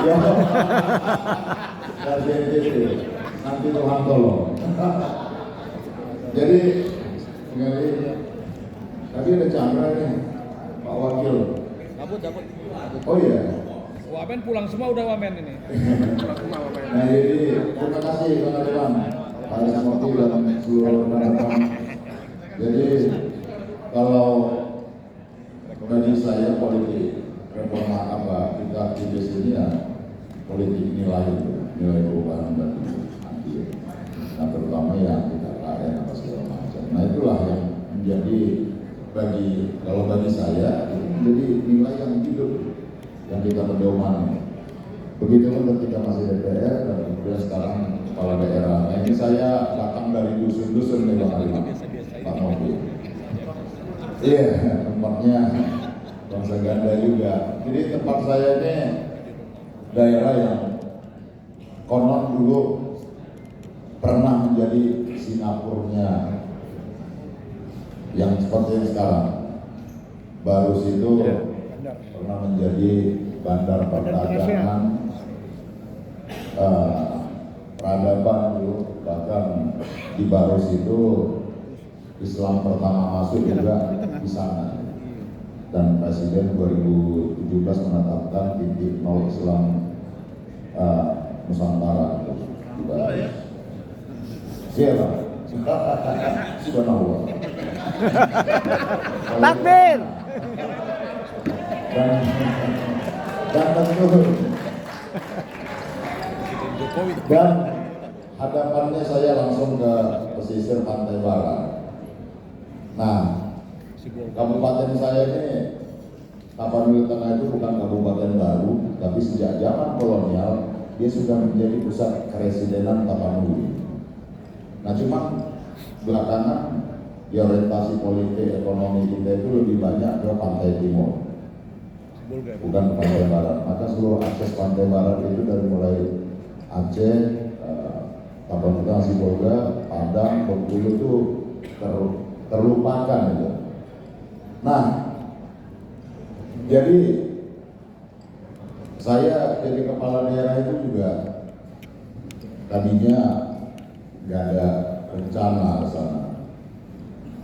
Ya, dari NTT, nanti Tuhan tolong. Jadi, tadi ada Chandra nih, Pak Wakil. Cabut. Oh iya. Wamen pulang semua udah wamen ini. Nah jadi terima kasih teman-teman Pak Ismoti dan seluruh rekan-rekan. Jadi kalau bagi saya politik reforma apa kita di sini ya politik nilai perubahan dan nanti. Nah terutama yang kita KN apa segala macam. Nah itulah yang menjadi bagi saya itu menjadi nilai yang hidup yang kita pedoman. Begitu pun ketika masih DPR dan kemudian sekarang kepala daerah. Nah ini saya datang dari dusun-dusun nih Bang Ali, Pak Novi. Iya, tempatnya bangsa ganda juga. Jadi tempat saya ini daerah yang konon dulu pernah menjadi Singapurnya yang seperti yang sekarang. Baru situ pernah menjadi bandar perdagangan, peradaban dulu, bahkan di Barus itu Islam pertama masuk juga di sana. Dan Presiden 2017 menetapkan titik nol Islam Nusantara di Barus. Siapa? Subhanallah. Takbir. Dan hadapannya saya langsung ke pesisir pantai barat. Nah, kabupaten saya ini Tapanuli Tengah itu bukan kabupaten baru, tapi sejak zaman kolonial dia sudah menjadi pusat keresidenan Tapanuli. Nah, cuma belakangan di orientasi politik ekonomi kita itu lebih banyak ke pantai timur, bukan pantai barat. Maka seluruh akses pantai barat itu dari mulai Aceh, Tapanuli Tengah, Sibolga, Padang, Bengkulu itu terlupakan gitu. Nah, jadi saya jadi kepala daerah itu juga tadinya nggak ada rencana ke sana.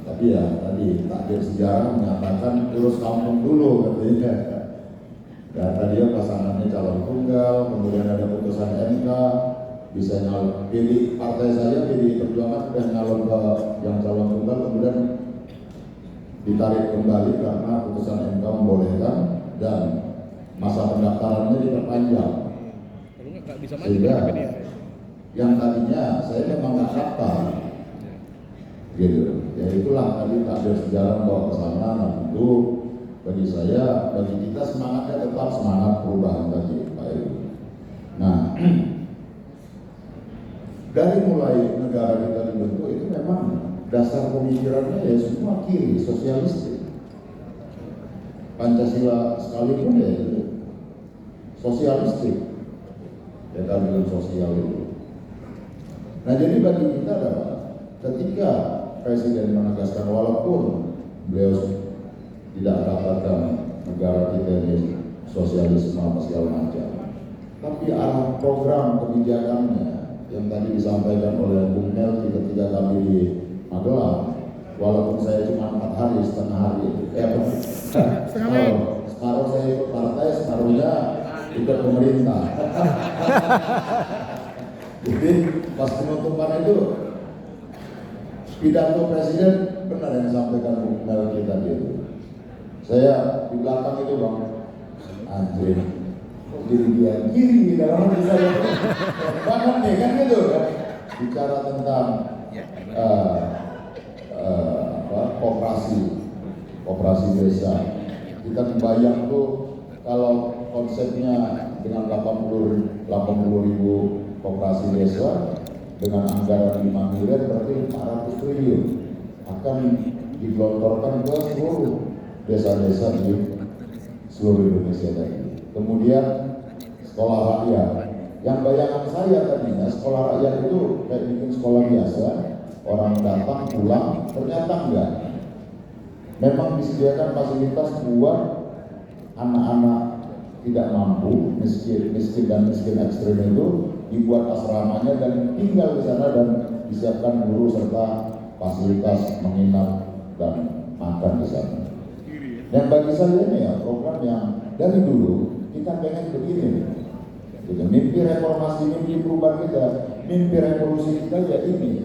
Tapi ya tadi takdir sejarah menyatakan urus kampung dulu katanya. Dan tadi pasangannya calon tunggal, kemudian ada putusan MK, bisa nyalon. Pilih partai saya, pilih Perjuangan sudah nyalon ke yang calon tunggal, kemudian ditarik kembali karena putusan MK membolehkan dan masa pendaftarannya diperpanjang. Sehingga yang tadinya saya memang nggak daftar, gitu. Ya itulah tadi takdir sejarah bawa ke sana. Nah tentu bagi saya, bagi kita semangatnya tetap semangat perubahan tadi, Pak Heru. Nah, dari mulai negara kita dibentuk itu memang dasar pemikirannya ya semua kiri, sosialistik. Pancasila sekalipun ya itu sosialistik, ya keadilan sosial itu. Nah jadi bagi kita adalah ketika Presiden menegaskan walaupun beliau tidak katakan negara kita ini sosialisme apa segala macam, tapi arah program kebijakannya yang tadi disampaikan oleh Bung Mel ketika kami di Magelang, walaupun saya cuma 4 hari, setengah hari, separuh saya ikut partai, separuhnya ikut pemerintah. Jadi pas penutupan itu pidato Presiden benar yang disampaikan Bung Melki tadi itu. Saya di belakang itu Bang, anjir, giri dalam hati saya. Banget nih kan gitu kan. Bicara tentang koperasi desa. Kita kebayang tuh kalau konsepnya dengan 80 ribu koperasi desa dengan anggaran 5 miliar berarti 400 triliun akan digelontorkan ke seluruh desa-desa di seluruh Indonesia tadi. Kemudian sekolah rakyat, yang bayangan saya tadinya sekolah rakyat itu kayak bikin sekolah biasa, orang datang pulang, ternyata enggak. Memang disediakan fasilitas buat anak-anak tidak mampu, miskin dan miskin ekstrim itu dibuat asramanya dan tinggal di sana dan disiapkan guru serta fasilitas menginap dan makan di sana. Dan bagi saya ini ya program yang dari dulu kita pengen begini. Gitu. Mimpi reformasi, mimpi perubahan kita, mimpi revolusi kita ya ini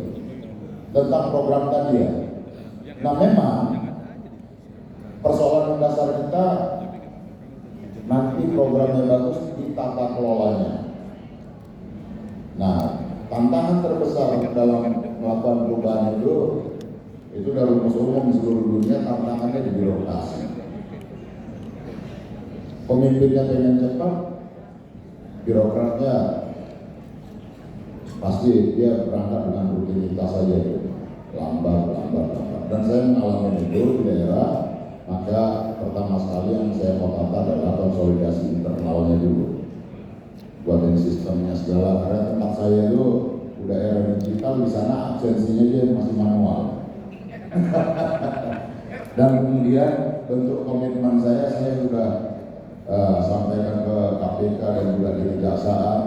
tentang program tadi ya. Nah memang persoalan mendasar kita nanti programnya bagus di tata kelolanya. Nah tantangan terbesar dalam melakukan perubahan itu dari rumus umum di seluruh dunia tantangannya di birokrasi. Pemimpinnya pengen cepat, birokratnya pasti dia berangkat dengan rutinitas saja, lambat. Dan saya mengalami itu di daerah, maka pertama sekali yang saya mau tata adalah konsolidasi internalnya dulu. Buatin sistemnya segala, karena tempat saya itu udah era digital, di sana absensinya dia masih manual. Dan kemudian bentuk komitmen saya sudah sampaikan ke KPK dan juga di Kejaksaan.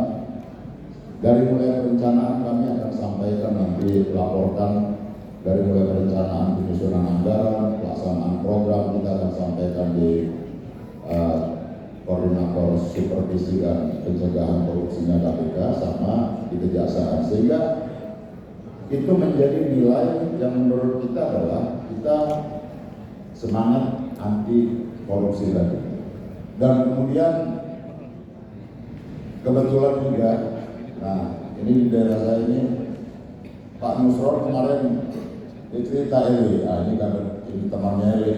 Dari mulai perencanaan kami akan sampaikan nanti laporkan dari mulai perencanaan penyusunan anggaran, pelaksanaan program kita akan sampaikan di koordinator supervisi dan pencegahan korupsinya KPK sama di Kejaksaan, sehingga itu menjadi nilai yang menurut kita adalah kita semangat anti korupsi tadi. Dan kemudian kebetulan juga, nah ini di daerah saya ini Pak Nusron kemarin dia cerita ini kan ini temannya Eli.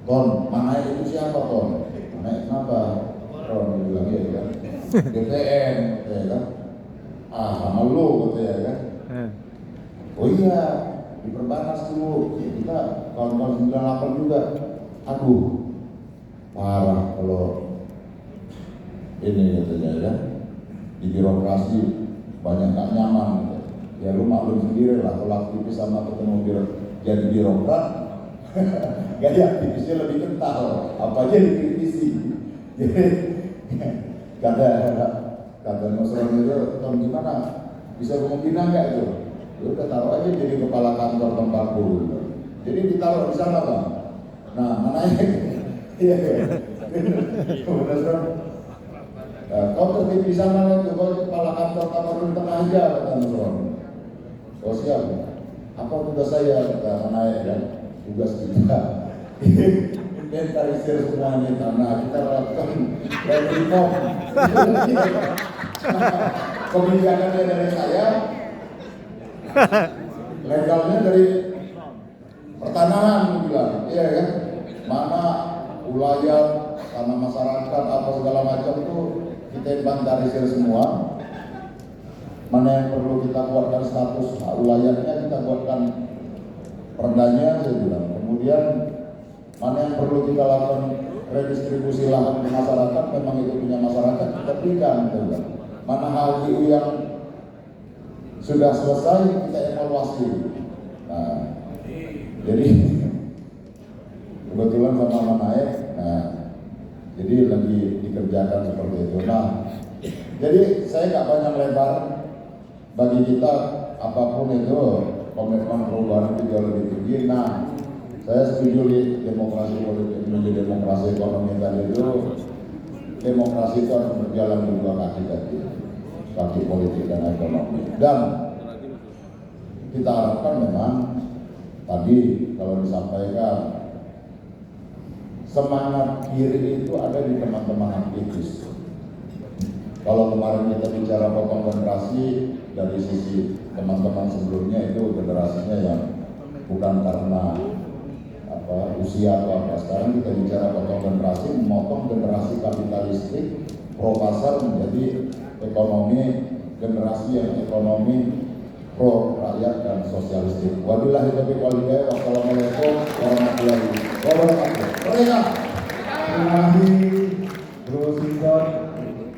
Ton, mana itu siapa Ton? Mana kenapa? Ton bilang ya kan. DPN, ya kan. Sama lu gitu ya kan. Oh iya, di Perbanas dulu kita tahun 98 juga. Aduh, parah kalau ini katanya ya, di birokrasi banyak gak nyaman gitu. Ya lu maklum sendiri lah kalau aktivis sama ketemu jadi birokrat gaya aktivisnya lebih kental, apa aja dikritisi. Jadi kata Nusron itu, Tom gimana, bisa kemungkinan nggak itu? Lu udah taruh aja jadi kepala kantor tempat dulu. Jadi ditaruh di sana Bang. Nah mana ya? Iya Nusron, kau tertib di sana itu, kau kepala kantor Tamarun Tengah aja kata Nusron. Oh siap, apa tugas saya kata Manai kan? Tugas kita inventarisir semuanya karena kita lakukan reform. Kebijakannya dari saya, legalnya dari pertanahan bilang, iya kan? Mana wilayah tanah masyarakat apa segala macam itu kita inventarisir semua. Mana yang perlu kita buatkan status wilayahnya kita buatkan perdanya saya bilang. Kemudian mana yang perlu kita lakukan redistribusi lahan ke masyarakat, memang itu punya masyarakat kita berikan. Mana hal yang sudah selesai kita evaluasi. Nah, jadi kebetulan sama Manae, nah jadi lagi dikerjakan seperti itu. Nah, jadi saya nggak banyak lebar. Bagi kita apapun itu komitmen perubahan itu jauh lebih tinggi. Nah, saya setuju demokrasi politik menjadi demokrasi ekonomi tadi itu. Demokrasi itu harus berjalan di dua kaki tadi, kaki politik dan ekonomi. Dan kita harapkan memang tadi kalau disampaikan semangat kiri itu ada di teman-teman aktivis. Kalau kemarin kita bicara potong generasi, dari sisi teman-teman sebelumnya itu generasinya yang bukan karena usia atau apa. Sekarang kita bicara potong generasi, memotong generasi kapitalistik pro pasar menjadi ekonomi generasi yang ekonomi pro rakyat dan sosialistik. Wabillahi taufiq wal hidayah. Wassalamualaikum warahmatullahi wabarakatuh. Terima kasih Bro Sinton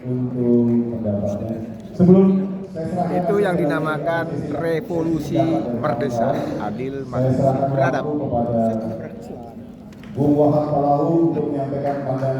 untuk pendapatnya. Sebelum Itu yang dinamakan revolusi perdesaan adil, makmur, beradab. kepada Bung Wahab Palahu untuk menyampaikan pandangan.